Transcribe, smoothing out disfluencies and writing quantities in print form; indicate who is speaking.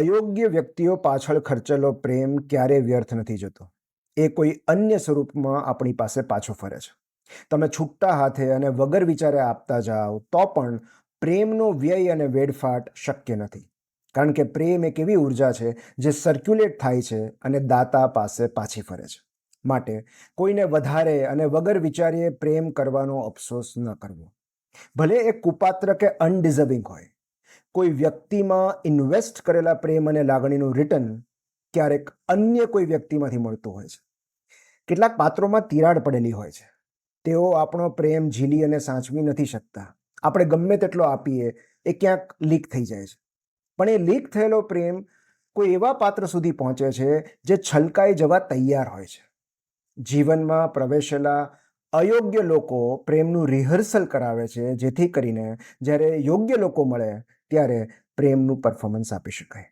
Speaker 1: અયોગ્ય વ્યક્તિઓ પાછળ ખર્ચેલો પ્રેમ ક્યારેય વ્યર્થ નથી જતો. એ કોઈ અન્ય સ્વરૂપમાં આપણી પાસે પાછો ફરે છે. તમે છૂટા હાથે અને વગર વિચારે આપતા જાઓ તો પણ પ્રેમનો વ્યય અને વેડફાટ શક્ય નથી. કારણ કે પ્રેમ એક એવી ઉર્જા છે જે સર્ક્યુલેટ થાય છે અને દાતા પાસે પાછી ફરે છે. માટે કોઈને વધારે અને વગર વિચારીએ પ્રેમ કરવાનો અફસોસ ન કરવો. ભલે એ કુપાત્ર કે અનડિઝર્વિંગ હોય. કોઈ વ્યક્તિમાં ઇન્વેસ્ટ કરેલા પ્રેમ અને લાગણીનું રિટર્ન ક્યારેક અન્ય કોઈ વ્યક્તિમાંથી મળતું હોય છે. કેટલાક પાત્રોમાં તિરાડ પડેલી હોય છે. તેઓ આપણો પ્રેમ ઝીલી અને સાચવી નથી શકતા. આપણે ગમે તેટલો આપીએ એ ક્યાંક લીક થઈ જાય છે. પણ એ લીક થયેલો પ્રેમ કોઈ એવા પાત્ર સુધી પહોંચે છે જે છલકાઈ જવા તૈયાર હોય છે. જીવનમાં પ્રવેશેલા અયોગ્ય લોકો પ્રેમનું રિહર્સલ કરાવે છે, જેથી કરીને જ્યારે યોગ્ય લોકો મળે ત્યારે પ્રેમનું પરફોર્મન્સ આપી શકાય.